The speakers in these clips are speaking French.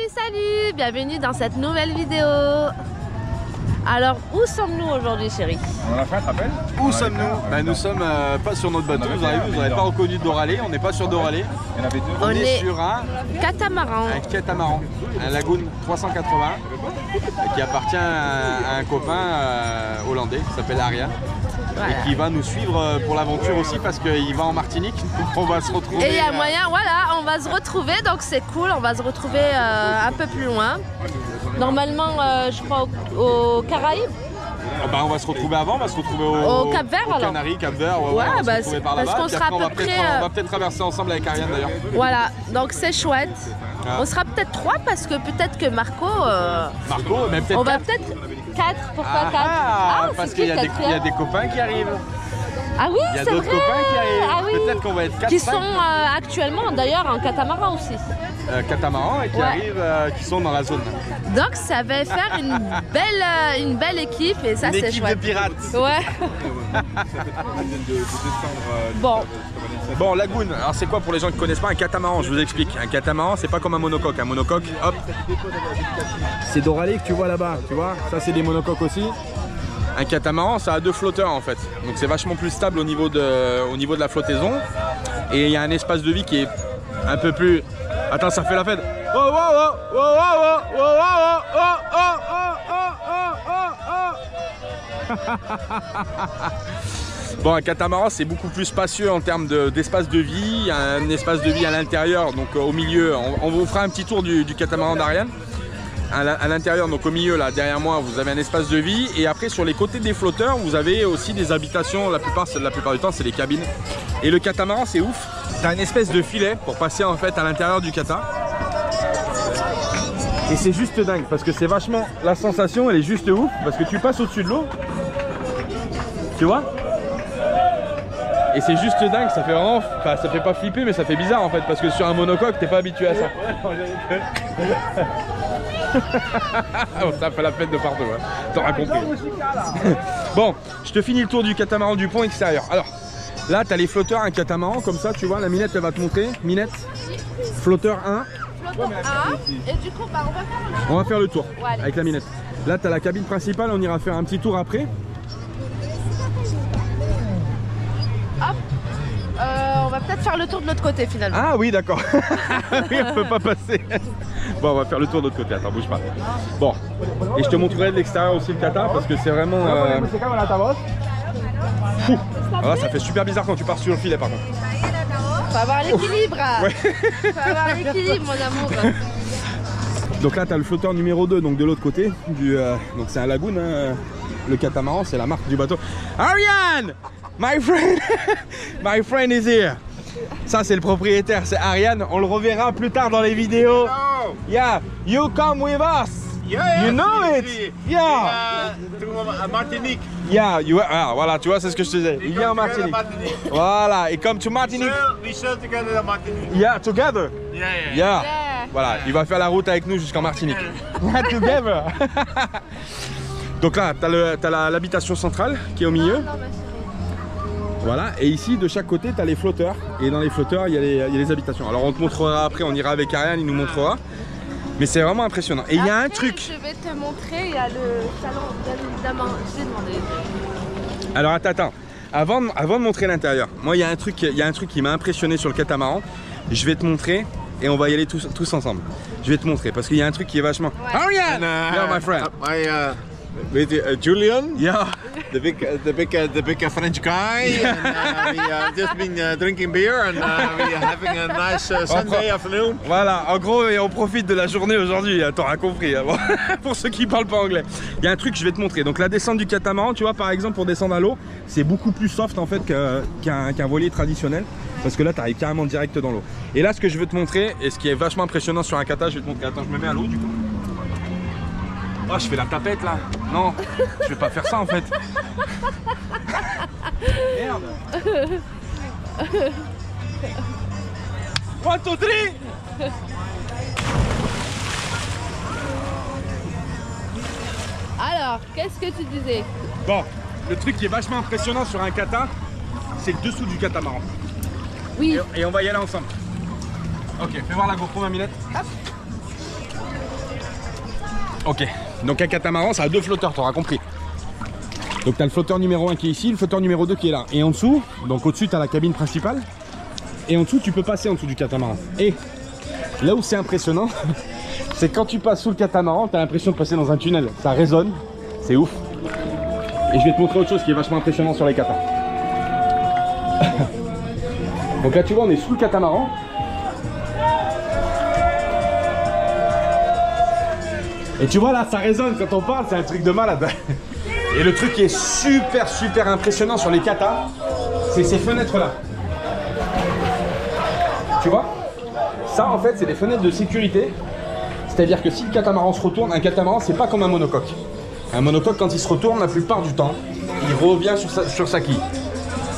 Salut, bienvenue dans cette nouvelle vidéo. Alors, où sommes-nous aujourd'hui, chérie? On a fait un rappel. Où sommes-nous? Nous sommes pas sur notre bateau, vous n'avez pas reconnu Doralé, on n'est pas sur Doralé. Il y en avait deux. On est sur un catamaran, un Lagoon 380 qui appartient à un copain hollandais qui s'appelle Arjan. Voilà. Et qui va nous suivre pour l'aventure aussi parce qu'il va en Martinique. On va se retrouver. Et il y a moyen, voilà, on va se retrouver, donc c'est cool, on va se retrouver un peu plus loin. Normalement, je crois aux Caraïbes. On va se retrouver avant, on va se retrouver au Cap-Vert alors. Canaries, Cap-Vert, ouais, on va se retrouver par là-bas. Parce qu'on sera à peu près. On va peut-être traverser ensemble avec Ariane d'ailleurs. Voilà, donc c'est chouette. Ah. On sera peut-être 3 parce que peut-être que Marco. Mais peut-être. On va peut-être 4. Pourquoi 4? Parce qu'il y a des copains qui arrivent. Ah oui, il y a d'autres copains qui arrivent. Ah, oui. Peut-être qu'on va être 4. Qui sont actuellement d'ailleurs en catamaran aussi. Catamaran et qui arrivent, qui sont dans la zone. Donc ça va faire une belle équipe et ça c'est chouette. Une équipe de pirates. Ouais. Bon, Lagoon, alors c'est quoi pour les gens qui ne connaissent pas un catamaran? Je vous explique. Un catamaran, c'est pas comme un monocoque. Un monocoque, hop, c'est Doralé que tu vois là-bas, tu vois. Ça c'est des monocoques aussi. Un catamaran, ça a 2 flotteurs en fait. Donc c'est vachement plus stable au niveau de la flottaison. Et il y a un espace de vie qui est un peu plus... Attends, ça fait la fête. Bon, un catamaran c'est beaucoup plus spacieux en termes d'espace de vie. Il y a un espace de vie à l'intérieur, donc au milieu. On vous fera un petit tour du catamaran d'Ariane. À l'intérieur, donc au milieu là, derrière moi, vous avez un espace de vie. Et après sur les côtés des flotteurs, vous avez aussi des habitations. La plupart du temps, c'est les cabines. Et le catamaran, c'est ouf. T'as une espèce de filet pour passer en fait à l'intérieur du cata. Et c'est juste dingue parce que c'est vachement... La sensation elle est juste ouf parce que tu passes au-dessus de l'eau. Tu vois? Et c'est juste dingue, ça fait vraiment... Enfin ça fait pas flipper mais ça fait bizarre en fait parce que sur un monocoque t'es pas habitué à ça. Oh, ça fait la fête de partout, hein. T'auras compris. Bon, je te finis le tour du catamaran du pont extérieur. Alors, là t'as les flotteurs, un catamaran comme ça, tu vois, la Minette elle va te montrer. Minette, flotteur 1. Flotteur 1, et du coup on va faire le tour ouais, avec la Minette. Là t'as la cabine principale, on ira faire un petit tour après. Hop, on va peut-être faire le tour de l'autre côté finalement. Ah oui d'accord. Oui, on peut pas passer. Bon, on va faire le tour de l'autre côté, attends, bouge pas. Bon, et je te montrerai de l'extérieur aussi le kata parce que c'est vraiment... Fou. Alors là, ça fait super bizarre quand tu pars sur le filet par contre. Faut avoir l'équilibre. Ouais. Faut avoir l'équilibre, mon amour. Donc là, tu as le flotteur numéro 2, donc de l'autre côté. Donc c'est un lagoon, hein. Le catamaran, c'est la marque du bateau. Ariane! My friend! My friend is here! Ça c'est le propriétaire, c'est Ariane, on le reverra plus tard dans les vidéos. Hello. Yeah, you come with us. Yeah, you know it. Yeah. To Martinique. Yeah, voilà, tu vois, c'est ce que je te disais. Il vient en Martinique. Voilà, et comme to Martinique. We sail together in Martinique. Yeah, together. Yeah. Voilà, il va faire la route avec nous jusqu'en Martinique. Yeah, together. Donc là, t'as l'habitation centrale qui est au milieu. Voilà, et ici de chaque côté tu as les flotteurs, et dans les flotteurs il y a les habitations. Alors on te montrera après, on ira avec Ariane, il nous montrera. Mais c'est vraiment impressionnant. Et il y a un truc. Je vais te montrer, il y a le salon, bien évidemment, j'ai demandé. Alors attends, avant de montrer l'intérieur, moi il y a un truc qui m'a impressionné sur le catamaran. Je vais te montrer et on va y aller tous ensemble. Je vais te montrer parce qu'il y a un truc qui est vachement... Ouais. Ariane! Yeah, my friend. With Julian, Yeah. the big French guy, and we just been drinking beer and we are having a nice Sunday afternoon. Voilà, en gros, et on profite de la journée aujourd'hui, t'auras compris, hein, bon, pour ceux qui parlent pas anglais. Il y a un truc que je vais te montrer. Donc la descente du catamaran, tu vois, par exemple, pour descendre à l'eau, c'est beaucoup plus soft en fait qu'un voilier traditionnel, parce que là, tu arrives carrément direct dans l'eau. Et là, ce que je veux te montrer, et ce qui est vachement impressionnant sur un kata, je vais te montrer. Attends, je me mets à l'eau du coup. Oh, je fais la tapette là. Non, je vais pas faire ça en fait. Merde. 1, 2, 3. Alors, qu'est-ce que tu disais? Bon, le truc qui est vachement impressionnant sur un kata, c'est le dessous du catamaran. Oui. Et on va y aller ensemble. Ok, fais voir la GoPro, ma Minette. Hop. Ok, donc un catamaran ça a 2 flotteurs, tu auras compris. Donc tu as le flotteur numéro 1 qui est ici, le flotteur numéro 2 qui est là. Et en dessous, donc au-dessus tu as la cabine principale. Et en dessous tu peux passer en dessous du catamaran. Et là où c'est impressionnant, c'est quand tu passes sous le catamaran, tu as l'impression de passer dans un tunnel. Ça résonne, c'est ouf. Et je vais te montrer autre chose qui est vachement impressionnant sur les katas. Donc là tu vois on est sous le catamaran. Et tu vois là ça résonne quand on parle, c'est un truc de malade. Et le truc qui est super impressionnant sur les katas, c'est ces fenêtres là. Tu vois? Ça en fait c'est des fenêtres de sécurité. C'est-à-dire que si le catamaran se retourne, un catamaran c'est pas comme un monocoque. Un monocoque quand il se retourne la plupart du temps, il revient sur sa quille.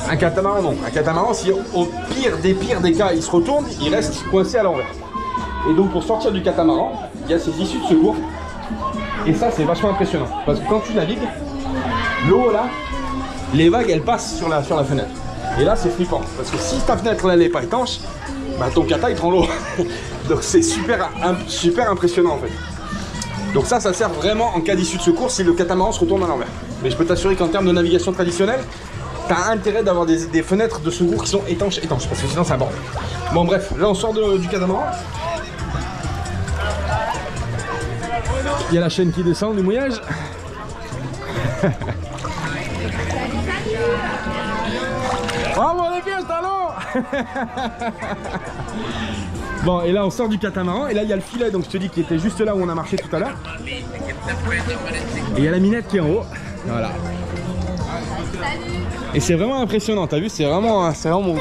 Un catamaran non. Un catamaran si au pire des cas il se retourne, il reste coincé à l'envers. Et donc pour sortir du catamaran, il y a ces issues de secours. Et ça c'est vachement impressionnant. Parce que quand tu navigues, l'eau là, les vagues elles passent sur la fenêtre. Et là c'est flippant. Parce que si ta fenêtre là elle n'est pas étanche, bah ton kata il prend l'eau. Donc c'est super impressionnant en fait. Donc ça sert vraiment en cas d'issue de secours si le catamaran se retourne à l'envers. Mais je peux t'assurer qu'en termes de navigation traditionnelle, t'as intérêt d'avoir des fenêtres de secours qui sont étanches, parce que sinon c'est un bordel. Bon bref, là on sort du catamaran. Il y a la chaîne qui descend du mouillage. Bravo les pieds, talons. Bon et là on sort du catamaran et là il y a le filet, donc je te dis qui était juste là où on a marché tout à l'heure. Et il y a la minette qui est en haut. Voilà. Et c'est vraiment impressionnant, t'as vu, c'est vraiment bon.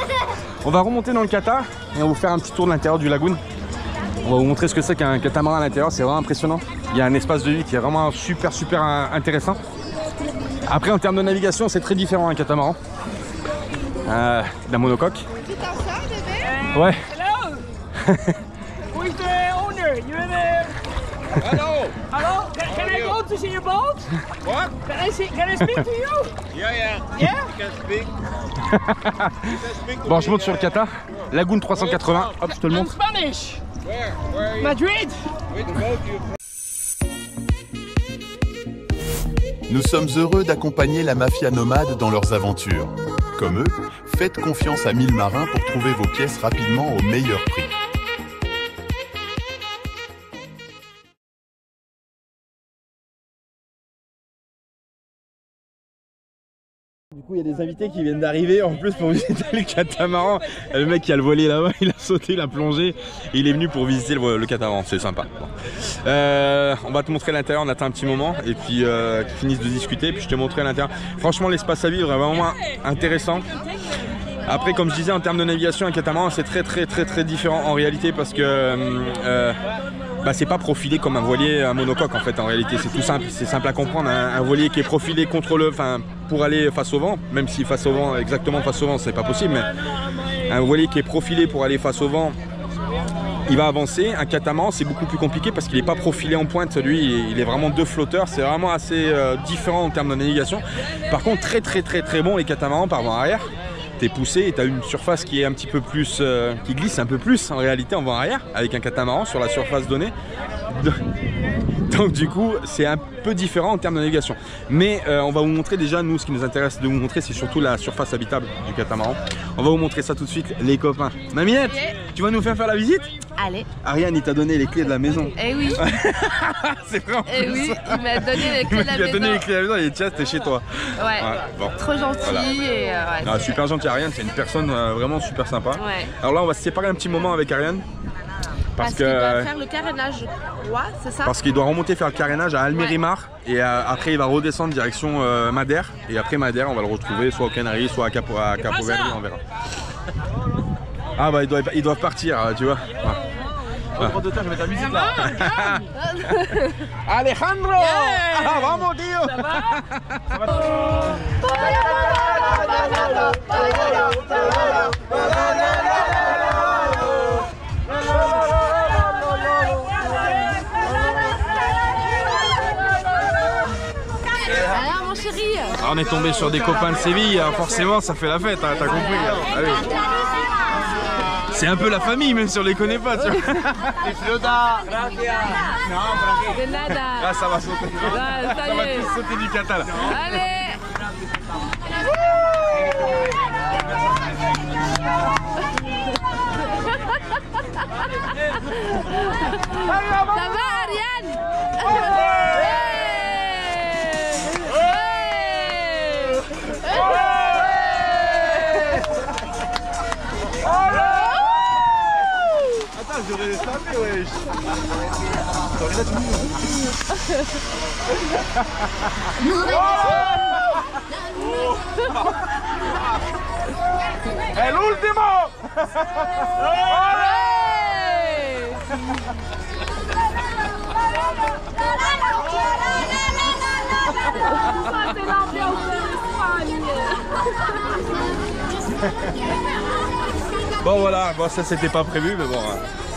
On va remonter dans le kata et on va vous faire un petit tour de l'intérieur du lagoon. On va vous montrer ce que c'est qu'un catamaran à l'intérieur, c'est vraiment impressionnant. Il y a un espace de vie qui est vraiment super intéressant. Après en termes de navigation c'est très différent un catamaran d'un monocoque. Ouais. Who's the owner? You're the... Hello. Hello? Can I go to see your boat? What? Can I speak to you? Yeah. Yeah? You can speak. Bon, je monte sur le kata. Lagoon 380. Hop, je te le I'm montre. Spanish. Where are you? Madrid. With the boat you... Nous sommes heureux d'accompagner la mafia nomade dans leurs aventures. Comme eux, faites confiance à 1000 marins pour trouver vos pièces rapidement au meilleur prix. Du coup, il y a des invités qui viennent d'arriver en plus pour visiter le catamaran. Le mec qui a le volet là-bas, il a sauté, il a plongé et il est venu pour visiter le catamaran. C'est sympa. Bon. On va te montrer l'intérieur, on attend un petit moment et puis qu'ils finissent de discuter. Puis je te montrerai l'intérieur. Franchement, l'espace à vivre est vraiment intéressant. Après, comme je disais, en termes de navigation, un catamaran c'est très différent en réalité parce que c'est pas profilé comme un voilier, un monocoque en fait. En réalité, c'est tout simple, c'est simple à comprendre. Un voilier qui est profilé pour aller face au vent, même si exactement face au vent, c'est pas possible, mais un voilier qui est profilé pour aller face au vent, il va avancer. Un catamaran, c'est beaucoup plus compliqué parce qu'il n'est pas profilé en pointe. Lui, il est vraiment 2 flotteurs. C'est vraiment assez différent en termes de navigation. Par contre, très bon les catamarans par vent arrière. T'es poussé et tu as une surface qui est un petit peu plus, qui glisse un peu plus en réalité en vent arrière avec un catamaran sur la surface donnée. Donc du coup c'est un peu différent en termes de navigation. Mais on va vous montrer déjà, nous ce qui nous intéresse de vous montrer c'est surtout la surface habitable du catamaran. On va vous montrer ça tout de suite les copains. Maminette, tu vas nous faire la visite? Allez. Ariane il t'a donné les clés de la maison. Eh oui. C'est vrai en plus. Eh oui, il m'a donné les clés de la maison. Il m'a donné les clés de la maison et tiens, t'es chez toi. Ouais. Bon. Trop gentil Voilà. et Ah, super gentil Ariane, c'est une personne vraiment super sympa. Ouais. Alors là on va se séparer un petit moment avec Ariane. Parce qu'il doit faire le carénage, je crois, c'est ça? Parce qu'il doit remonter faire le carénage à Almerimar et après il va redescendre direction Madère et après Madère on va le retrouver soit aux Canaries soit à Capo Verde, on verra. Ah bah ils doivent partir tu vois. Le droit d'auteur, je vais ta musique là. Alejandro! Yeah. Ah, vamos tío! Ça va? Alors mon chéri. On est tombé sur des copains de Séville, forcément ça fait la fête, hein, t'as compris. Allez. C'est un peu la famille même si on les connaît pas, tu vois. Disfruta. De nada. Ah, ça va sauter. Ah, ça Ça va y est. tous sauter du kata là. Allez. Ça va, Ariane? Attends, j'aurais les tapés, wesh. El último. Bon voilà, bon ça c'était pas prévu mais bon,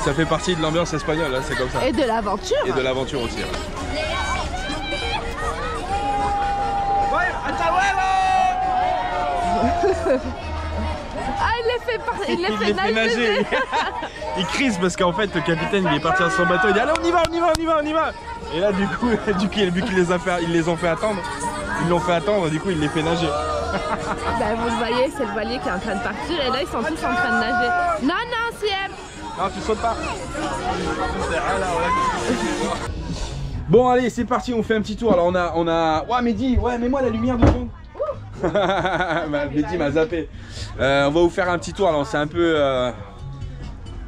ça fait partie de l'ambiance espagnole, hein, c'est comme ça. Et de l'aventure. Et de l'aventure aussi. Ouais. Ah, il les fait nager. Il crise parce qu'en fait le capitaine il est parti à son bateau, il dit allez on y va. Et là du coup vu qu'ils les ont fait attendre, du coup il les fait nager. Ben, vous le voyez, c'est le voilier qui est en train de partir et là ils sont tous en train de nager. Non, Siem. Non, tu sautes pas. Bon allez c'est parti, on fait un petit tour. Alors on a... Ouais Mehdi, ouais mets-moi la lumière devant. Mehdi m'a zappé. On va vous faire un petit tour. Alors c'est un peu...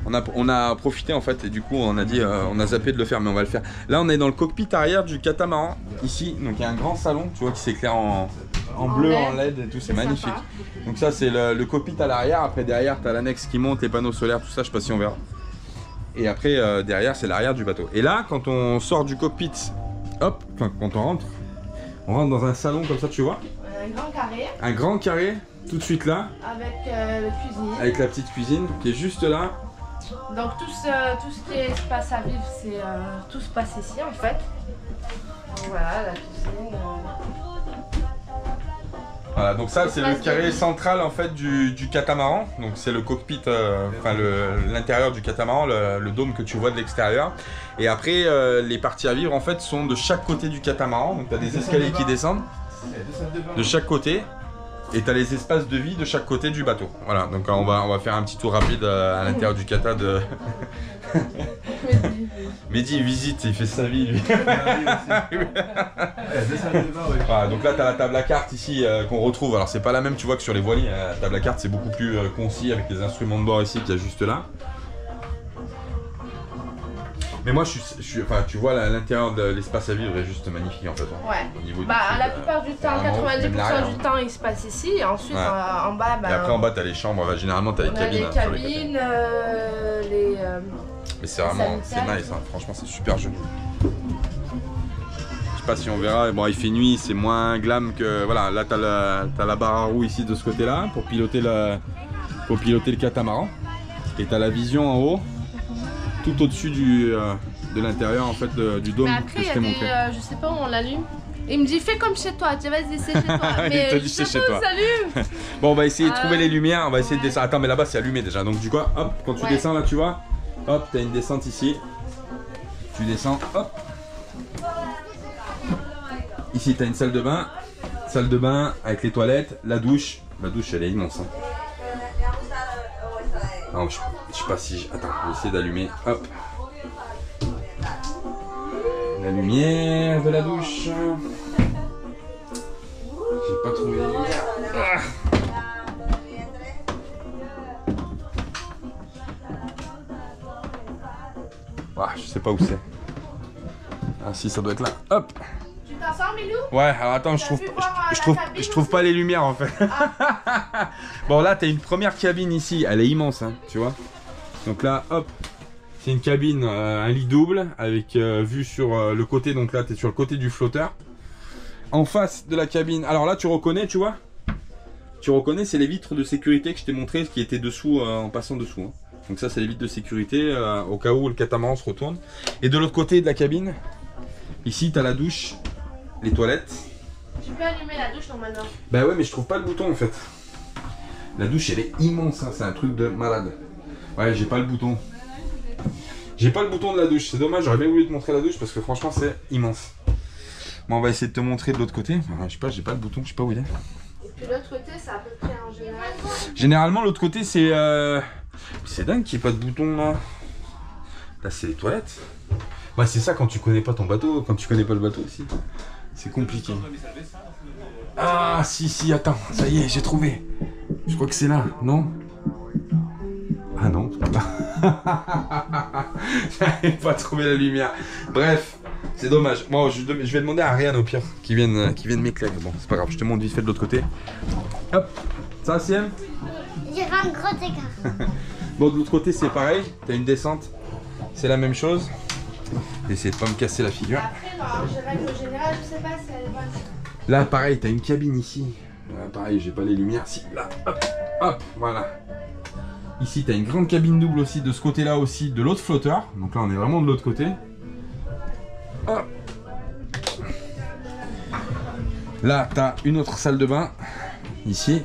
On a profité en fait et du coup on a dit on a zappé de le faire mais on va le faire. Là on est dans le cockpit arrière du catamaran ici, donc il y a un grand salon tu vois qui s'éclaire en bleu, LED. en LED et tout, c'est magnifique. Donc ça c'est le cockpit à l'arrière, après derrière tu as l'annexe qui monte, les panneaux solaires, tout ça, je sais pas si on verra. Et après derrière c'est l'arrière du bateau. Et là quand on sort du cockpit, hop, quand on rentre dans un salon comme ça tu vois. Un grand carré Un grand carré tout de suite là, avec le cuisinier. avec la petite cuisine qui est juste là. Donc tout ce qui est espace à vivre, c'est tout se passe ici en fait. Donc voilà, la cuisine. Voilà, donc ça c'est le carré central en fait du catamaran. Donc c'est le cockpit, enfin l'intérieur du catamaran, le dôme que tu vois de l'extérieur. Et après les parties à vivre en fait sont de chaque côté du catamaran. Donc tu as des escaliers qui descendent de chaque côté. Et tu as les espaces de vie de chaque côté du bateau. Voilà, donc on va faire un petit tour rapide à l'intérieur du cata de... Mehdi il visite, il fait sa vie lui. Voilà, donc là tu as la table à cartes ici qu'on retrouve. Alors c'est pas la même tu vois que sur les voiliers. La table à cartes c'est beaucoup plus concis avec les instruments de bord ici qu'il y a juste là. Mais moi je suis enfin tu vois l'intérieur de l'espace à vivre est juste magnifique en fait. Ouais. Au niveau du Bah truc, la plupart du temps, 90% du temps il se passe ici et ensuite Ouais. en bas, bah, Et après en bas t'as les chambres, enfin, généralement t'as les on a cabines. les hein, sur les cabines, les Mais c'est vraiment, c'est nice, hein. Franchement c'est super joli. Je sais pas si on verra, bon il fait nuit, c'est moins glam que... Voilà, là t'as la barre à roues ici de ce côté là pour piloter le catamaran. Et t'as la vision en haut, tout au-dessus de l'intérieur en fait du dôme Mais que après, je il t'ai y a montré. je sais pas où on l'allume. Il me dit fais comme chez toi, tu vas vas-y c'est chez toi. Mais Il te dit, je sais c'est pas chez où toi. ça s'allume. Bon on va essayer de trouver Ah. les lumières, on va essayer de descendre. Attends mais là-bas c'est allumé déjà, donc du coup hop, quand tu Ouais. descends là tu vois, hop t'as une descente ici. Tu descends, hop. Ici t'as une salle de bain avec les toilettes, la douche. La douche elle est immense. Hein. Non, je sais pas si... Attends, je vais essayer d'allumer. Hop. La lumière de la douche. J'ai pas trouvé la lumière. Ah. Ah, je sais pas où c'est. Ah si, ça doit être là. Hop. Tu t'en sors, Milou? Ouais, alors attends, je trouve pas les lumières en fait. Bon là, t'as une première cabine ici, elle est immense, hein, tu vois. Donc là, hop, c'est une cabine, un lit double avec vue sur le côté. Donc là, t'es sur le côté du flotteur. En face de la cabine, alors là, tu reconnais, tu vois. Tu reconnais, c'est les vitres de sécurité que je t'ai montré, qui étaient dessous en passant dessous. Hein. Donc ça, c'est les vitres de sécurité au cas où le catamaran se retourne. Et de l'autre côté de la cabine, ici, t'as la douche. Les toilettes. Tu peux allumer la douche normalement. Bah ouais mais je trouve pas le bouton en fait. La douche elle est immense hein, c'est un truc de malade. Ouais, j'ai pas le bouton. J'ai pas le bouton de la douche, c'est dommage, j'aurais bien voulu te montrer la douche parce que franchement c'est immense. Bon, on va essayer de te montrer de l'autre côté. Je sais pas, j'ai pas le bouton, je sais pas où il est. Et puis l'autre côté, c'est à peu près en général. Généralement, l'autre côté, c'est... C'est dingue qu'il n'y ait pas de bouton là. Là, c'est les toilettes. Ouais, c'est ça quand tu connais pas ton bateau, quand tu connais pas le bateau aussi. C'est compliqué. Ah, si, attends, ça y est, j'ai trouvé. Je crois que c'est là, non? Ah non, c'est pas là. J'avais pas trouvé la lumière. Bref, c'est dommage. Bon, je vais demander à Ariane au pire qui vienne m'éclairer. Bon, c'est pas grave, je te montre vite fait de l'autre côté. Hop, ça, Siem? Il y aura un gros écart. Bon, de l'autre côté, c'est pareil. T'as une descente, c'est la même chose. Essayez de pas me casser la figure. Après, en général, je sais pas si elle est bonne. Là, pareil, t'as une cabine ici. Là, pareil, j'ai pas les lumières. Si, là, hop, voilà. Ici, tu as une grande cabine double aussi, de ce côté-là aussi, de l'autre flotteur. Donc là, on est vraiment de l'autre côté. Hop. Là, tu as une autre salle de bain, ici.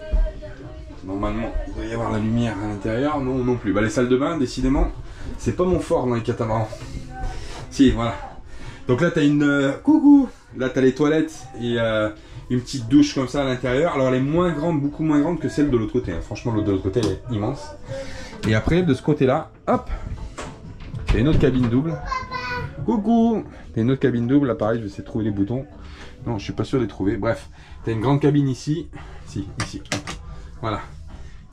Normalement, il doit y avoir la lumière à l'intérieur. Non, non plus. Bah, les salles de bain, décidément, c'est pas mon fort dans les catamarans. Si, voilà. Donc là, tu as une... coucou. Là, tu as les toilettes et... une petite douche comme ça à l'intérieur. Alors elle est moins grande, beaucoup moins grande que celle de l'autre côté. Franchement, l'autre de l'autre côté, elle est immense. Et après, de ce côté-là, hop, il y a une autre cabine double. Coucou. Il y a une autre cabine double. Là, pareil, je vais essayer de trouver les boutons. Non, je suis pas sûr de les trouver. Bref, tu as une grande cabine ici. Si, ici. Hop. Voilà.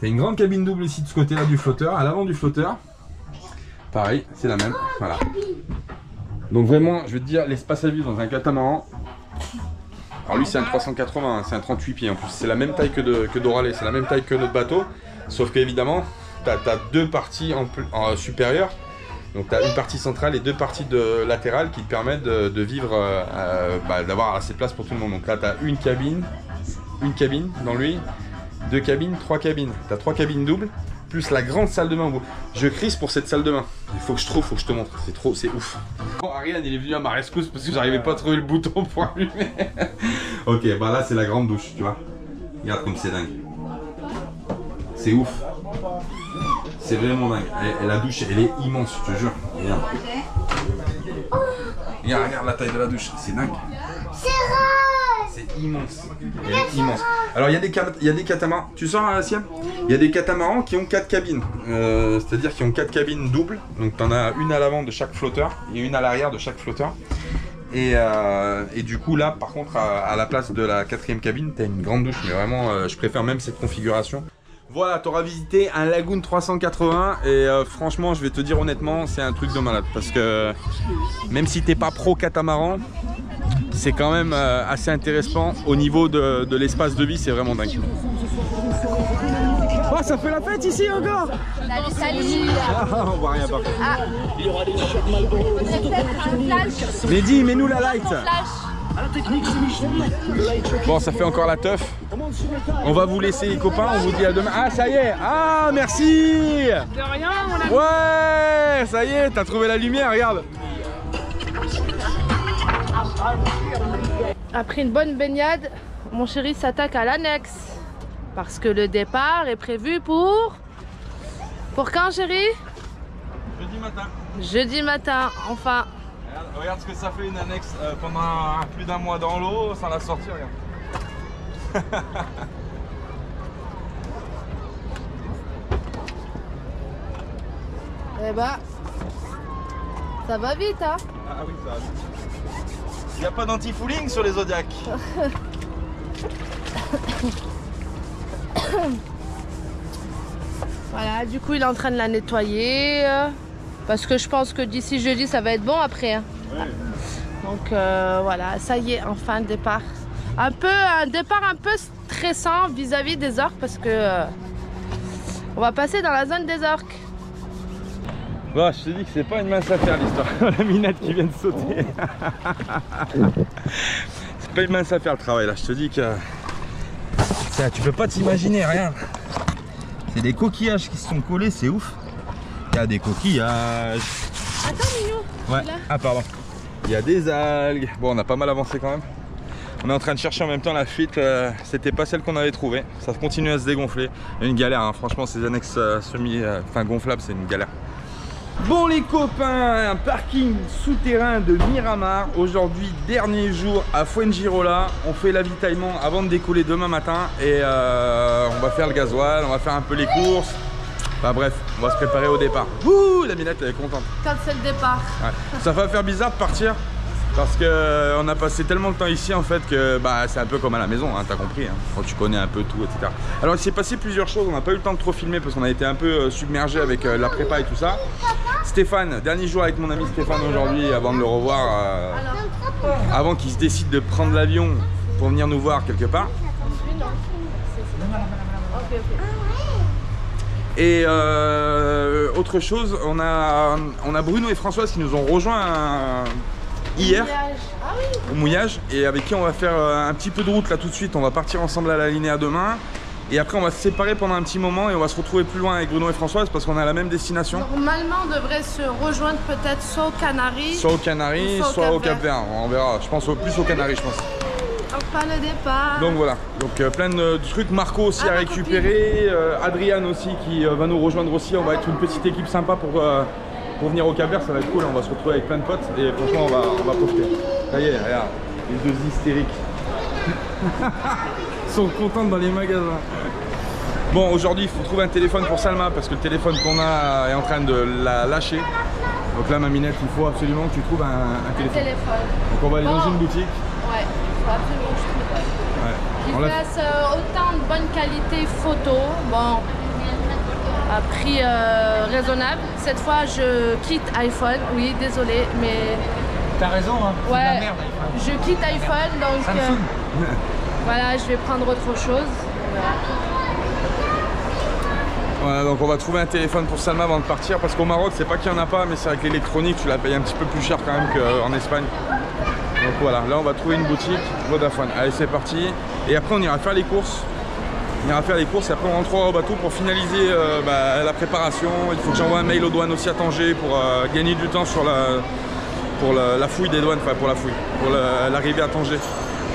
Tu as une grande cabine double ici de ce côté-là du flotteur. À l'avant du flotteur, pareil, c'est la même. Voilà. Donc vraiment, je vais te dire, l'espace à vivre dans un catamaran. Alors lui c'est un 380, c'est un 38 pieds en plus, c'est la même taille que d'Orale, c'est la même taille que notre bateau, sauf qu'évidemment, tu as deux parties supérieures, donc tu as une partie centrale et deux parties latérales qui te permettent de vivre, d'avoir assez de place pour tout le monde. Donc là tu as une cabine dans lui, deux cabines, trois cabines, tu as trois cabines doubles, plus la grande salle de bain. Je crise pour cette salle de bain, il faut que je trouve, faut que je te montre, c'est ouf. Bon, Ariane il est venu à ma rescousse parce que j'arrivais pas à trouver le bouton pour allumer. Ok, bah là c'est la grande douche, tu vois. Regarde comme c'est dingue. C'est ouf. C'est vraiment dingue. Et la douche, elle est immense, je te jure. Regarde. Regarde la taille de la douche, c'est dingue. C'est rare. C'est immense. Elle est immense. Alors il y a des catamarans. Tu sens, Siem? Il y a des catamarans qui ont 4 cabines. C'est-à-dire qui ont 4 cabines doubles. Donc tu en as une à l'avant de chaque flotteur et une à l'arrière de chaque flotteur. Et du coup là par contre à la place de la 4e cabine tu as une grande douche, mais vraiment je préfère même cette configuration. Voilà, tu auras visité un Lagoon 380 et franchement je vais te dire honnêtement c'est un truc de malade, parce que même si t'es pas pro catamaran, c'est quand même assez intéressant au niveau de l'espace de vie, c'est vraiment dingue. Oh, ça fait la fête ici encore. Salut. Ah, on voit rien par contre. Ah. Faudrait peut-être un flash. Mehdi, mets-nous la light. Flash. Bon, ça fait encore la teuf. On va vous laisser les copains, on vous dit à demain. Ah, ça y est. Ah, merci. De rien, mon ami. Ouais, ça y est, t'as trouvé la lumière, regarde. Après une bonne baignade, mon chéri s'attaque à l'annexe. Parce que le départ est prévu pour quand, chéri? Jeudi matin. Jeudi matin, enfin. Regarde ce que ça fait une annexe pendant plus d'un mois dans l'eau sans la sortir, regarde. Eh bah, ça va vite, hein? Ah oui, ça va vite. Il n'y a pas d'anti-fouling sur les Zodiac. Voilà, du coup il est en train de la nettoyer parce que je pense que d'ici jeudi ça va être bon après. Hein. Ouais. Donc voilà, ça y est, enfin le départ. Un départ un peu stressant vis-à-vis des orques parce que on va passer dans la zone des orques. Bon, je te dis que c'est pas une mince affaire l'histoire. La minette qui vient de sauter. C'est pas une mince affaire le travail là, je te dis que tu peux pas t'imaginer, rien. C'est des coquillages qui se sont collés, c'est ouf. Il y a des coquillages. Attends Minou. Ouais. Là. Ah pardon. Il y a des algues. Bon, on a pas mal avancé quand même. On est en train de chercher en même temps la fuite, c'était pas celle qu'on avait trouvée. Ça continue à se dégonfler. Il y a une galère, hein. Franchement ces annexes gonflables c'est une galère. Bon les copains, un parking souterrain de Miramar. Aujourd'hui dernier jour à Fuengirola. On fait l'avitaillement avant de décoller demain matin. Et on va faire le gasoil, on va faire un peu les courses. Enfin bref, on va se préparer au départ. Ouh, la Minette elle est contente. Quand c'est le départ. Ouais. Ça va faire bizarre de partir. Parce qu'on a passé tellement de temps ici en fait que bah, c'est un peu comme à la maison, hein, t'as compris, hein, quand tu connais un peu tout, etc. Alors il s'est passé plusieurs choses, on n'a pas eu le temps de trop filmer parce qu'on a été un peu submergé avec la prépa et tout ça. Stéphane, dernier jour avec mon ami Stéphane aujourd'hui avant de le revoir, avant qu'il se décide de prendre l'avion pour venir nous voir quelque part. Et autre chose, on a Bruno et Françoise qui nous ont rejoints hier au mouillage et avec qui on va faire un petit peu de route là tout de suite. On va partir ensemble à la Linéa demain et après on va se séparer pendant un petit moment et on va se retrouver plus loin avec Bruno et Françoise parce qu'on a la même destination. Normalement on devrait se rejoindre peut-être soit aux Canaries, soit au Cap-Vert. On verra, je pense plus aux Canaries je pense. Enfin le départ. Donc voilà, donc plein de trucs. Marco aussi à récupérer, Adriane aussi qui va nous rejoindre aussi. On va être une petite équipe sympa pour venir au Cap-Vert, ça va être cool. On va se retrouver avec plein de potes et franchement on va profiter. Ça y est, regarde, les deux hystériques. Ils sont contents dans les magasins. Bon, aujourd'hui il faut trouver un téléphone pour Salma parce que le téléphone qu'on a est en train de la lâcher. Donc là ma Minette, il faut absolument que tu trouves un téléphone. Donc on va aller dans une boutique. Ouais, il faut absolument que je trouve. Ouais. Ils fassent autant de bonne qualité photo. Bon, à prix raisonnable. Cette fois je quitte iPhone. Oui, désolé, mais... T'as raison, hein. C'est de la merde, iPhone. Je quitte iPhone, donc voilà, je vais prendre autre chose. Voilà, donc on va trouver un téléphone pour Salma avant de partir parce qu'au Maroc c'est pas qu'il n'y en a pas mais c'est avec l'électronique tu la payes un petit peu plus cher quand même qu'en Espagne. Donc voilà, là on va trouver une boutique Vodafone. Allez c'est parti et après on ira faire les courses. On ira faire les courses et après on rentrera au bateau pour finaliser la préparation. Il faut que j'envoie un mail aux douanes aussi à Tanger pour gagner du temps sur la fouille des douanes, enfin pour l'arrivée à Tanger.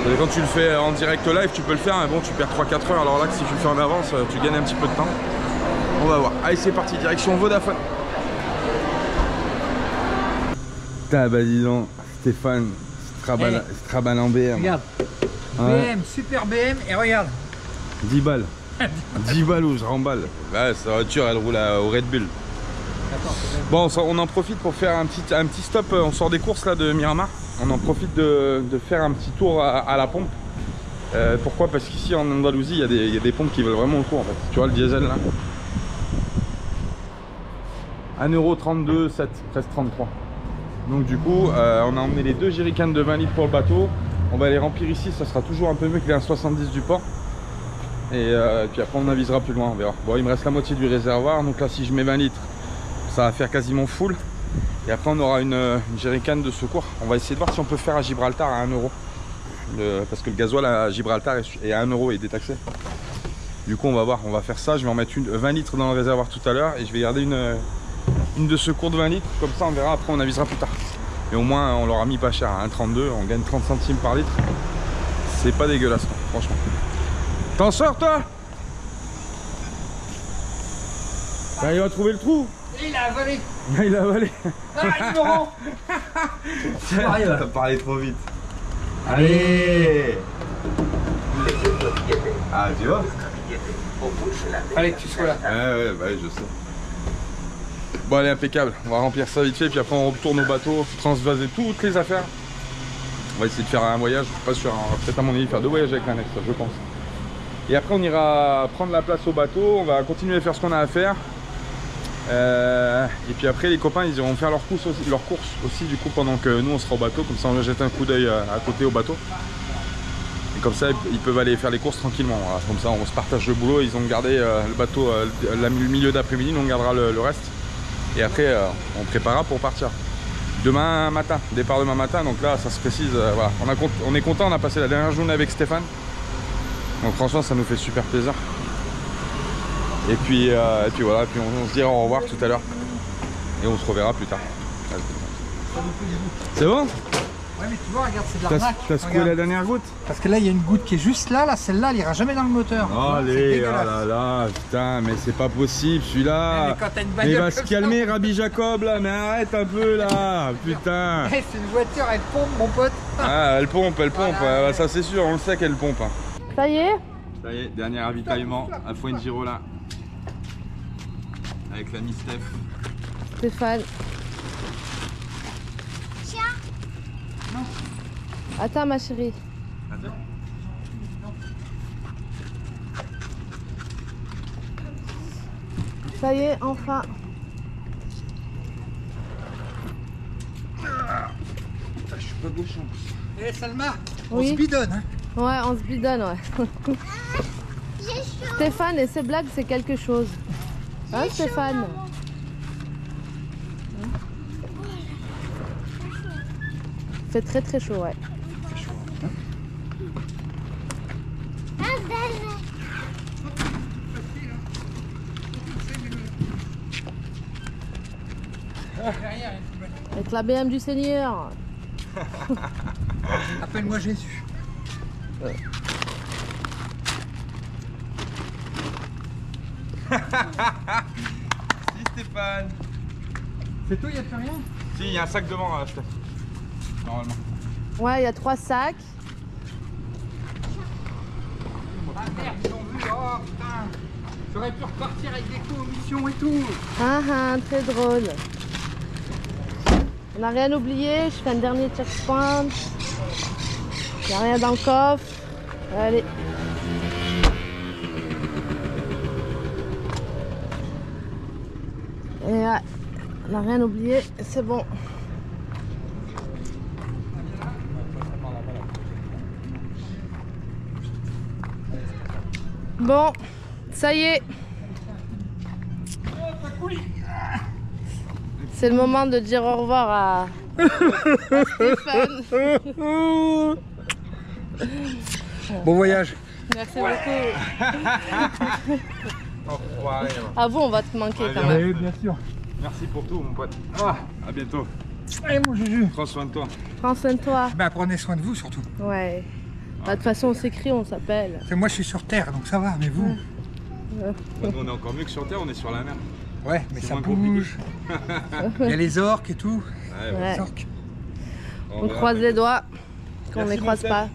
Et quand tu le fais en direct live tu peux le faire mais bon tu perds 3-4 heures alors là que si tu le fais en avance tu gagnes un petit peu de temps. On va voir. Allez c'est parti, direction Vodafone. Putain bah dis donc Stéphane, Strabane en BM. Regarde, Ouais. BM, super BM, et regarde. 10 balles. 10 balles où je remballe. Ouais, sa voiture elle roule au Red Bull. Bon on en profite pour faire un petit stop, on sort des courses là de Miramar. On en profite de faire un petit tour à la pompe. Pourquoi? Parce qu'ici en Andalousie il y a des pompes qui veulent vraiment le coup en fait. Tu vois le diesel là 1,32 €, 7, presque 33. Donc du coup on a emmené les deux jerrycans de 20 litres pour le bateau. On va les remplir ici, ça sera toujours un peu mieux que les 1,70 du port. Et puis après on avisera plus loin, on verra. Bon il me reste la moitié du réservoir, donc là si je mets 20 litres ça va faire quasiment full. Et après on aura une jerrycan de secours. On va essayer de voir si on peut faire à Gibraltar à 1 €. Parce que le gasoil à Gibraltar est à 1 € et détaxé. Du coup on va voir, on va faire ça. Je vais en mettre 20 litres dans le réservoir tout à l'heure. Et je vais garder une de secours de 20 litres. Comme ça on verra, après on avisera plus tard. Et au moins on l'aura mis pas cher, à 1,32 €. On gagne 30 centimes par litre. C'est pas dégueulasse franchement. T'en sors toi? Il va trouver le trou. Il a avalé. Il a avalé. Ah, ignorant. T'as parlé trop vite. Allez. Ah tu vois? Fallait que tu sois là. Ouais bah je sais. Bon allez impeccable, on va remplir ça vite fait puis après on retourne au bateau, transvaser toutes les affaires. On va essayer de faire un voyage, je suis pas sûr, hein. On va peut-être à mon avis faire 2 voyages avec l'annexe, je pense. Et après on ira prendre la place au bateau, on va continuer à faire ce qu'on a à faire. Et puis après les copains ils iront faire leurs courses aussi du coup pendant que nous on sera au bateau, comme ça on va jeter un coup d'œil à côté au bateau. Et comme ça ils peuvent aller faire les courses tranquillement, voilà. Comme ça on se partage le boulot, ils ont gardé le bateau le milieu d'après-midi, nous on gardera le reste. Et après on préparera pour partir. Demain matin, départ demain matin, donc là ça se précise, voilà. On est content, on a passé la dernière journée avec Stéphane. Donc franchement ça nous fait super plaisir. Et puis voilà, puis on se dira au revoir tout à l'heure. Et on se reverra plus tard. C'est bon? Ouais, mais tu vois, regarde, c'est de l'arnaque. T'as secoué Regarde. la dernière goutte? Parce que là, il y a une goutte qui est juste là, celle-là, elle ira jamais dans le moteur. Oh, C'est allez, oh dégueulasse. là là, putain, mais c'est pas possible Ouais, celui-là. mais quand t'as une Mais bagnole il va se comme calmer, Rabbi Jacob là, mais arrête un peu là, putain. ça, c'est une voiture, elle pompe, mon pote. Ah, elle pompe, Voilà. ça c'est sûr, on le sait qu'elle pompe. Hein. Ça y est? Ça y est, dernier ravitaillement à Fuengirola. Avec l'ami Steph. Stéphane. Attends ma chérie. Ça y est, enfin. Je suis pas gauche en plus. Eh, Salma, Oui. on se bidonne. Hein. Ouais, on se bidonne, ouais. Stéphane et ses blagues, c'est quelque chose. Hein, Stéphane? C'est très très chaud, ouais. Avec la BM du Seigneur. Appelle-moi Jésus. Si Stéphane. C'est tout, il n'y a plus rien? Si, il y a un sac devant là, Steph. Normalement. Ouais, il y a 3 sacs. Ah merde, ils ont vu. Oh putain. J'aurais pu repartir avec des commissions et tout. Ah ah, très drôle. On n'a rien oublié, je fais un dernier checkpoint. Il n'y a rien dans le coffre. Allez. Et ouais, on n'a rien oublié, c'est bon. Bon, ça y est. C'est le moment de dire au revoir à Stéphane. Bon voyage. Merci beaucoup. À vous, on va te manquer quand même. Oui, bien sûr. Merci pour tout mon pote. Ah, à bientôt. Allez, mon Juju. Prends soin de toi. Prends soin de toi. Bah, prenez soin de vous surtout. Ouais. Bah, de toute façon, on s'écrit, on s'appelle. Parce que moi, je suis sur Terre, donc ça va, mais vous? Bah, nous on est encore mieux que sur Terre, on est sur la mer. Ouais, mais C'est ça moins compliqué. bouge. Il y a les orques et tout. Ouais, Ouais. Les orques. On croise les doigts, qu'on ne Merci, les croise mon pas.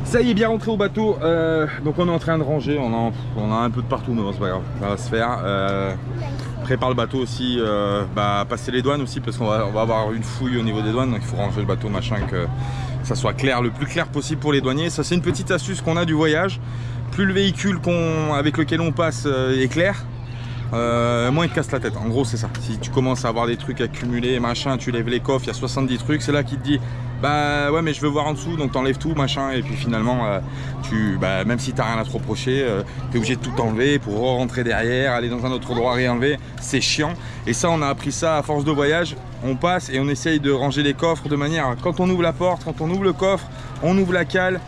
Ça y est, bien rentré au bateau. Donc on est en train de ranger. On a un peu de partout, mais bon, c'est pas grave. Ça va se faire. Prépare le bateau aussi. Passer les douanes aussi, parce qu'on va avoir une fouille au niveau des douanes. Donc il faut ranger le bateau, machin, que ça soit clair, le plus clair possible pour les douaniers. Ça, c'est une petite astuce qu'on a du voyage. Plus le véhicule avec lequel on passe est clair, moins il te casse la tête. En gros, c'est ça. Si tu commences à avoir des trucs accumulés, machin, tu lèves les coffres, il y a 70 trucs, c'est là qu'il te dit bah ouais, mais je veux voir en dessous, donc t'enlèves tout, machin, et puis finalement, même si t'as rien à te reprocher, t'es obligé de tout enlever pour rentrer derrière, aller dans un autre endroit, réenlever. C'est chiant. Et ça, on a appris ça à force de voyage. On passe et on essaye de ranger les coffres de manière à, quand on ouvre la porte, quand on ouvre le coffre, on ouvre la cale.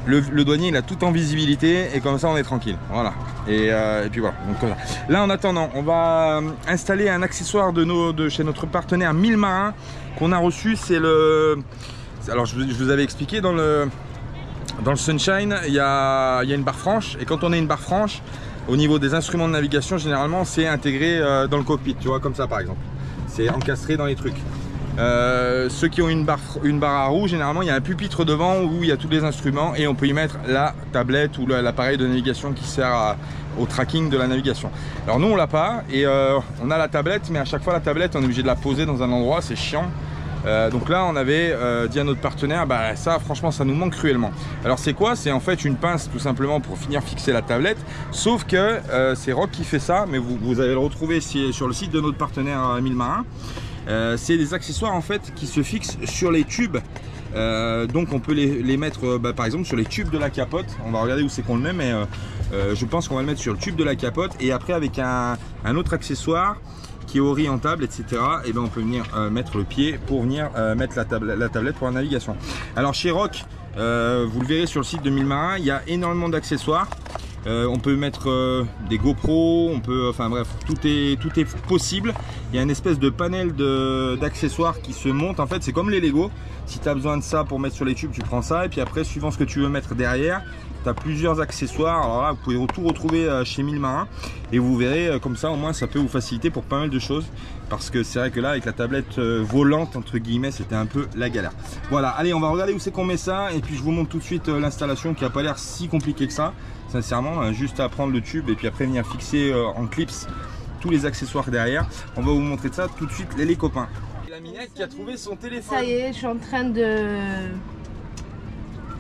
Le douanier, il a tout en visibilité et comme ça on est tranquille, voilà. Et puis voilà. Donc, là, en attendant, on va installer un accessoire de chez notre partenaire 1000 Marins qu'on a reçu. C'est le... Alors je vous avais expliqué, dans le Sunshine, il y a une barre franche, et quand on a une barre franche, au niveau des instruments de navigation, généralement c'est intégré dans le cockpit, tu vois, comme ça par exemple. C'est encastré dans les trucs. Ceux qui ont une barre à roues, généralement il y a un pupitre devant où il y a tous les instruments et on peut y mettre la tablette ou l'appareil de navigation qui sert au tracking de la navigation. Alors nous on l'a pas, et on a la tablette, mais à chaque fois la tablette on est obligé de la poser dans un endroit, c'est chiant. Donc là on avait dit à notre partenaire, bah ça franchement ça nous manque cruellement. Alors c'est quoi? C'est en fait une pince tout simplement pour finir fixer la tablette, sauf que c'est Rock qui fait ça, mais vous allez le retrouver sur le site de notre partenaire 1000 Marins. C'est des accessoires en fait qui se fixent sur les tubes. Donc on peut les mettre par exemple sur les tubes de la capote. On va regarder où c'est qu'on le met, mais je pense qu'on va le mettre sur le tube de la capote, et après avec un autre accessoire qui est orientable, etc. Et ben on peut venir mettre le pied pour venir mettre la tablette pour la navigation. Alors chez Rock, vous le verrez sur le site de 1000 Marins, il y a énormément d'accessoires. On peut mettre des GoPro, on peut, enfin bref, tout est possible. Il y a une espèce de panel d'accessoires qui se monte. En fait, c'est comme les Lego. Si tu as besoin de ça pour mettre sur les tubes, tu prends ça. Et puis après, suivant ce que tu veux mettre derrière, tu as plusieurs accessoires. Alors là, vous pouvez tout retrouver chez 1000 Marins. Et vous verrez, comme ça, au moins, ça peut vous faciliter pour pas mal de choses. Parce que c'est vrai que là, avec la tablette volante, entre guillemets, c'était un peu la galère. Voilà, allez, on va regarder où c'est qu'on met ça. Et puis, je vous montre tout de suite l'installation qui n'a pas l'air si compliquée que ça. Sincèrement, juste à prendre le tube et puis après venir fixer en clips tous les accessoires derrière. On va vous montrer ça tout de suite, les copains. Et la Minette qui a trouvé son téléphone. Ça y est, je suis en train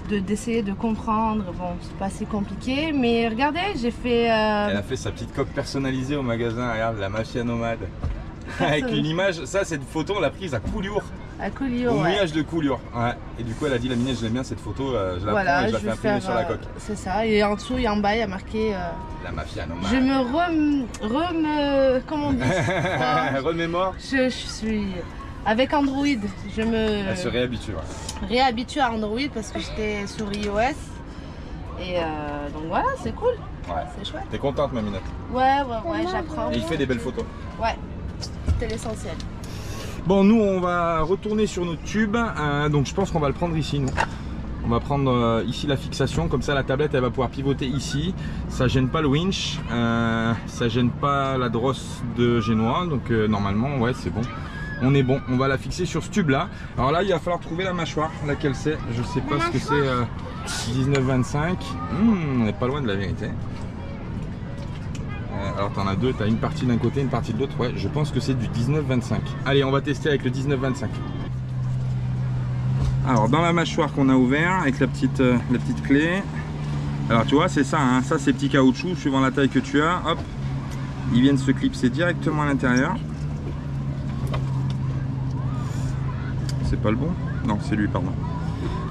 d'essayer de comprendre. Bon, c'est pas si compliqué, mais regardez, j'ai fait... Elle a fait sa petite coque personnalisée au magasin, regarde, la Mafia Nomade. Avec une image, ça cette photo on l'a prise à Collioure. À Collioure, au ouais. mouillage de Collioure. Ouais. Et du coup elle a dit, la Minette, j'aime bien cette photo, je la voilà, prends et je la fais imprimer sur la coque. C'est ça, et en dessous et en bas il y a marqué... La Mafia Nomade. Je me comment on dit remémore. Je suis... Avec Android, Elle se réhabitue. Ouais. Réhabitue à Android parce que j'étais sur iOS. Et donc voilà, c'est cool. Ouais. C'est chouette. T'es contente, ma Minette? Ouais, j'apprends. Et il fait des belles photos. Ouais, c'était l'essentiel. Bon, nous on va retourner sur notre tube, donc je pense qu'on va le prendre ici, nous. On va prendre ici la fixation, comme ça la tablette elle va pouvoir pivoter ici. Ça gêne pas le winch, ça gêne pas la drosse de génois, donc normalement ouais c'est bon. On est bon, on va la fixer sur ce tube là. Alors là il va falloir trouver la mâchoire, laquelle c'est, je sais pas ce que c'est, 19-25, on n'est pas loin de la vérité. Alors tu en as deux, tu as une partie d'un côté, une partie de l'autre, ouais je pense que c'est du 19-25. Allez on va tester avec le 19-25. Alors dans la mâchoire qu'on a ouvert avec la petite clé, alors tu vois c'est ça, hein, ça c'est petits caoutchouc suivant la taille que tu as, hop, ils viennent se clipser directement à l'intérieur. C'est pas le bon? Non c'est lui pardon.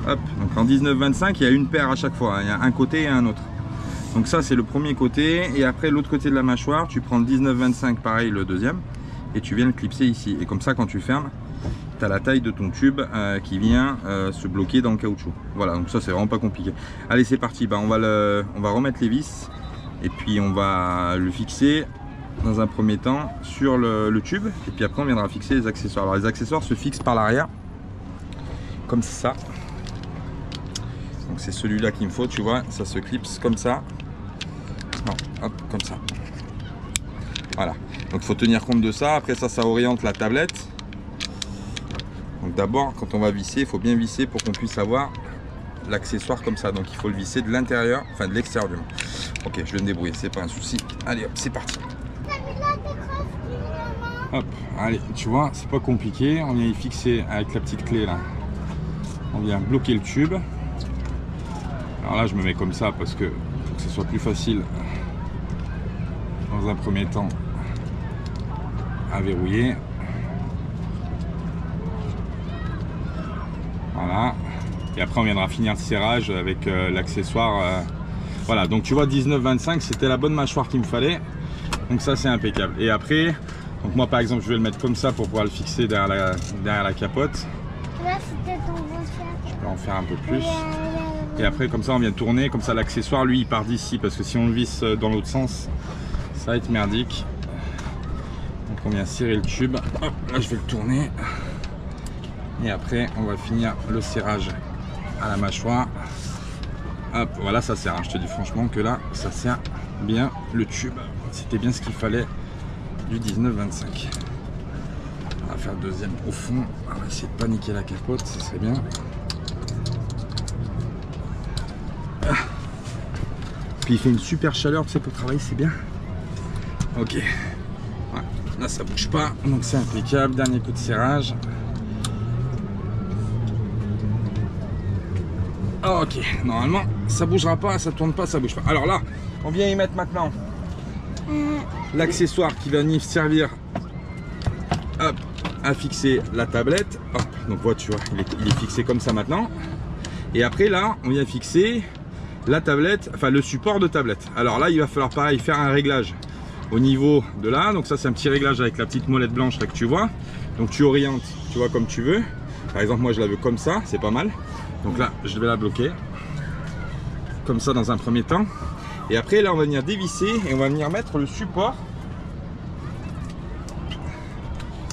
Hop, donc en 19-25 il y a une paire à chaque fois, hein, il y a un côté et un autre. Donc ça c'est le premier côté et après l'autre côté de la mâchoire tu prends le 19-25 pareil le deuxième et tu viens le clipser ici et comme ça quand tu fermes tu as la taille de ton tube qui vient se bloquer dans le caoutchouc. Voilà donc ça c'est vraiment pas compliqué. Allez c'est parti, bah, on va remettre les vis et puis on va le fixer dans un premier temps sur le tube et puis après on viendra fixer les accessoires. Alors les accessoires se fixent par l'arrière comme ça. Donc c'est celui-là qu'il me faut, tu vois, ça se clipse comme ça. Non, hop, comme ça. Voilà. Donc il faut tenir compte de ça. Après ça oriente la tablette. Donc d'abord, quand on va visser, il faut bien visser pour qu'on puisse avoir l'accessoire comme ça. Donc il faut le visser de l'intérieur, enfin de l'extérieur du moins. Ok, je vais me débrouiller, c'est pas un souci. Allez hop, c'est parti. Hop, allez, tu vois, c'est pas compliqué. On vient y fixer avec la petite clé là. On vient bloquer le tube. Alors là je me mets comme ça parce que pour que ce soit plus facile dans un premier temps à verrouiller. Voilà. Et après on viendra finir le serrage avec l'accessoire. Voilà, donc tu vois 19-25 c'était la bonne mâchoire qu'il me fallait. Donc ça c'est impeccable. Et après, donc moi par exemple je vais le mettre comme ça pour pouvoir le fixer derrière la capote. Là c'était ton beau chien. Je peux en faire un peu plus. Et après comme ça on vient tourner, comme ça l'accessoire lui il part d'ici parce que si on le visse dans l'autre sens ça va être merdique. Donc on vient serrer le tube, hop, là je vais le tourner et après on va finir le serrage à la mâchoire. Hop, voilà ça sert, hein. Je te dis franchement que là ça sert bien le tube, c'était bien ce qu'il fallait du 19-25. On va faire le deuxième au fond, on va essayer de pas niquer la capote, ça serait bien. Puis il fait une super chaleur, tu sais, pour travailler, c'est bien. Ok. Ouais. Là, ça bouge pas, donc c'est impeccable. Dernier coup de serrage. Ok. Normalement, ça bougera pas, ça tourne pas, ça bouge pas. Alors là, on vient y mettre maintenant l'accessoire qui va venir servir, hop, à fixer la tablette. Hop. Donc voilà, tu vois, il est fixé comme ça maintenant. Et après là, on vient fixer la tablette, enfin le support de tablette. Alors là il va falloir pareil faire un réglage au niveau de là. Donc ça c'est un petit réglage avec la petite molette blanche là que tu vois. Donc tu orientes, tu vois, comme tu veux. Par exemple moi je la veux comme ça, c'est pas mal. Donc là je vais la bloquer comme ça dans un premier temps. Et après là on va venir dévisser et on va venir mettre le support.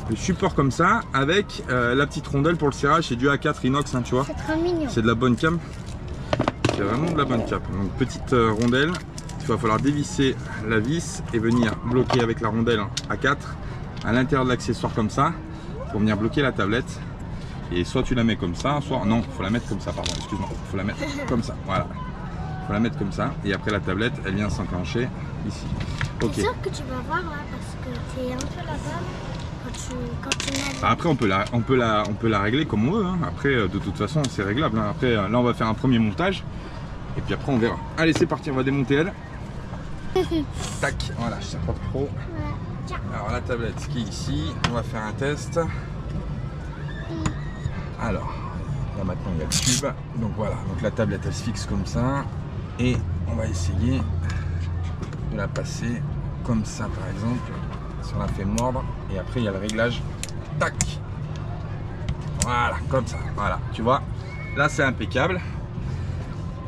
Le support comme ça avec la petite rondelle pour le serrage. C'est du A4 inox, hein, tu vois. C'est trop mignon. C'est de la bonne cam. C'est vraiment de la bonne cam. Donc petite rondelle. Il va falloir dévisser la vis et venir bloquer avec la rondelle A4 à l'intérieur de l'accessoire comme ça pour venir bloquer la tablette. Et soit tu la mets comme ça, soit non, faut la mettre comme ça, pardon, excuse-moi, faut la mettre comme ça, voilà. Faut la mettre comme ça et après la tablette elle vient s'enclencher ici. Ok. C'est sûr que tu vas voir là parce que tu es un peu là-bas quand tu navigues. Après on peut la régler comme on veut, hein. Après de toute façon c'est réglable, hein. Après là on va faire un premier montage et puis après on verra. Allez c'est parti, on va démonter elle. Tac, voilà, je sais pas trop. Ouais. Alors la tablette qui est ici, on va faire un test. Alors, là maintenant il y a le tube. Donc voilà, donc la tablette elle se fixe comme ça. Et on va essayer de la passer comme ça par exemple. Si on la fait mordre. Et après il y a le réglage. Tac. Voilà, comme ça. Voilà, tu vois. Là c'est impeccable.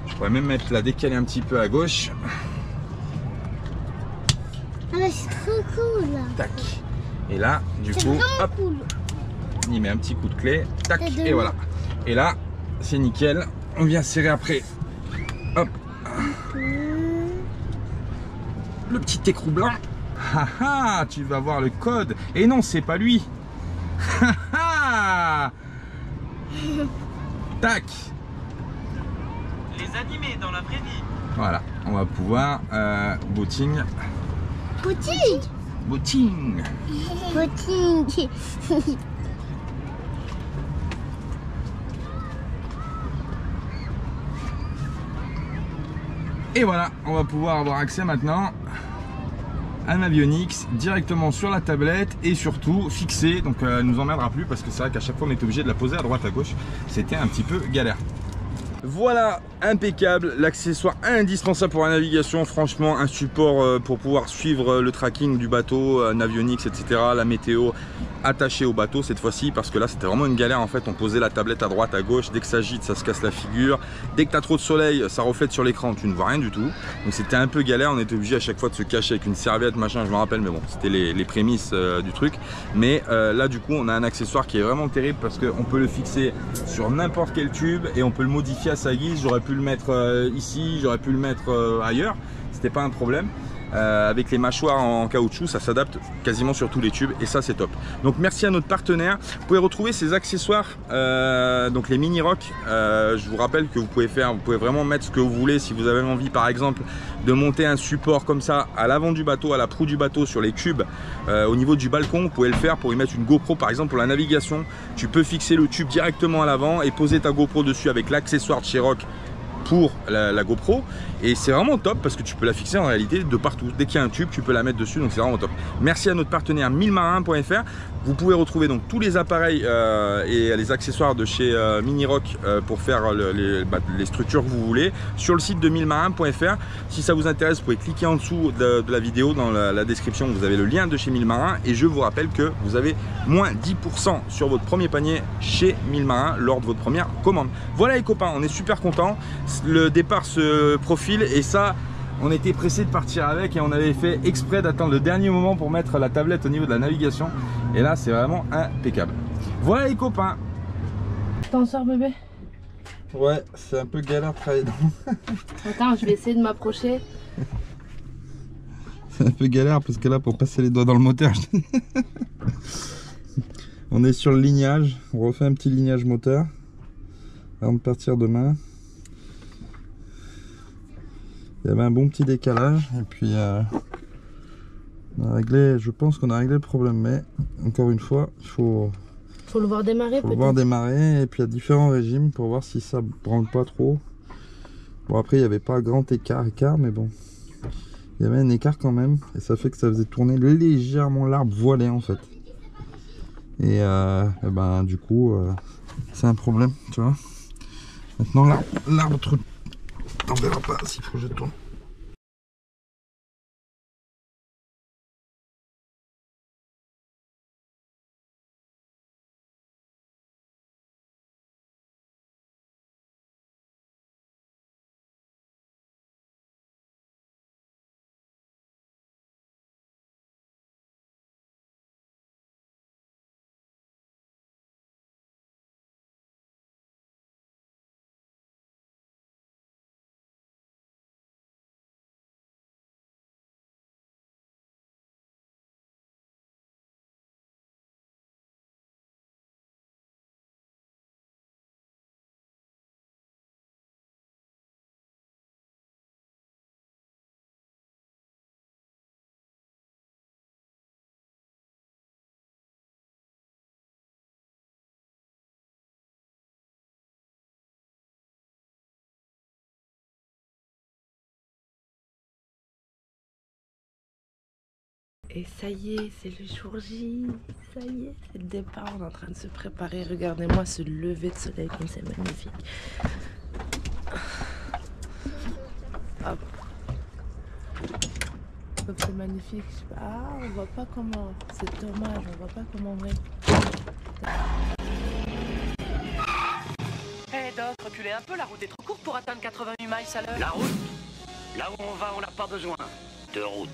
Je pourrais même mettre la décaler un petit peu à gauche. Ah mais c'est trop cool. Tac. Et là, du C'est coup, vraiment hop, cool. on y met un petit coup de clé. Tac. Et de Et voilà. Et là, c'est nickel. On vient serrer après. Hop. Le petit écrou blanc. Haha, tu vas voir le code. Et non, c'est pas lui. Haha. Tac. Les animés dans la vraie vie. Voilà, on va pouvoir booting. Booting. Booting. Booting. Et voilà, on va pouvoir avoir accès maintenant à Navionics directement sur la tablette et surtout fixé. Donc elle nous emmerdera plus parce que c'est vrai qu'à chaque fois on était obligé de la poser à droite à gauche. C'était un petit peu galère. Voilà, impeccable, l'accessoire indispensable pour la navigation, franchement un support pour pouvoir suivre le tracking du bateau, Navionics, etc. La météo attachée au bateau cette fois-ci parce que là c'était vraiment une galère en fait, on posait la tablette à droite à gauche, dès que ça agite ça se casse la figure, dès que tu as trop de soleil ça reflète sur l'écran, tu ne vois rien du tout, donc c'était un peu galère, on était obligé à chaque fois de se cacher avec une serviette machin, je me rappelle, mais bon c'était les prémices du truc, mais là du coup on a un accessoire qui est vraiment terrible parce qu'on peut le fixer sur n'importe quel tube et on peut le modifier à sa guise. J'aurais pu le mettre ici, j'aurais pu le mettre ailleurs, c'était pas un problème. Avec les mâchoires en caoutchouc, ça s'adapte quasiment sur tous les tubes et ça c'est top. Donc merci à notre partenaire. Vous pouvez retrouver ces accessoires, donc les mini rock. Je vous rappelle que vous pouvez vraiment mettre ce que vous voulez. Si vous avez envie par exemple de monter un support comme ça à l'avant du bateau, à la proue du bateau, sur les tubes, au niveau du balcon, vous pouvez le faire pour y mettre une GoPro par exemple pour la navigation. Tu peux fixer le tube directement à l'avant et poser ta GoPro dessus avec l'accessoire de chez Rock pour la GoPro, et c'est vraiment top parce que tu peux la fixer en réalité de partout. Dès qu'il y a un tube tu peux la mettre dessus, donc c'est vraiment top. Merci à notre partenaire milemarin.fr. Vous pouvez retrouver donc tous les appareils et les accessoires de chez Mini Rock pour faire les structures que vous voulez sur le site de milemarin.fr. Si ça vous intéresse, vous pouvez cliquer en dessous de la vidéo, dans la description vous avez le lien de chez Milemarin, et je vous rappelle que vous avez moins 10% sur votre premier panier chez Milemarin lors de votre première commande. Voilà les copains, on est super contents. Le départ se profile et ça on était pressé de partir avec et on avait fait exprès d'attendre le dernier moment pour mettre la tablette au niveau de la navigation, et là c'est vraiment impeccable. Voilà les copains. T'en sors bébé? Ouais, c'est un peu galère de travailler dans... Attends, je vais essayer de m'approcher. C'est un peu galère parce que là pour passer les doigts dans le moteur on est sur le lignage, on refait un petit lignage moteur avant de partir demain. Il y avait un bon petit décalage et puis on a réglé, je pense qu'on a réglé le problème, mais encore une fois il faut le voir démarrer, le voir démarrer, et puis il y a différents régimes pour voir si ça branle pas trop. Bon après il n'y avait pas grand écart mais bon il y avait un écart quand même et ça fait que ça faisait tourner légèrement l'arbre voilé en fait, et ben du coup c'est un problème, tu vois. Maintenant l'arbre t'en verras pas s'il faut que je tourne. Et ça y est, c'est le jour J. Ça y est, c'est le départ. On est en train de se préparer. Regardez-moi ce lever de soleil comme c'est magnifique. Hop. Comme c'est magnifique. Je sais pas. Ah, on voit pas comment. C'est dommage, on voit pas comment on va. Hé Doc, reculez un peu, la route est trop courte pour atteindre 88 miles à l'heure. La route, là où on va, on n'a pas besoin de route.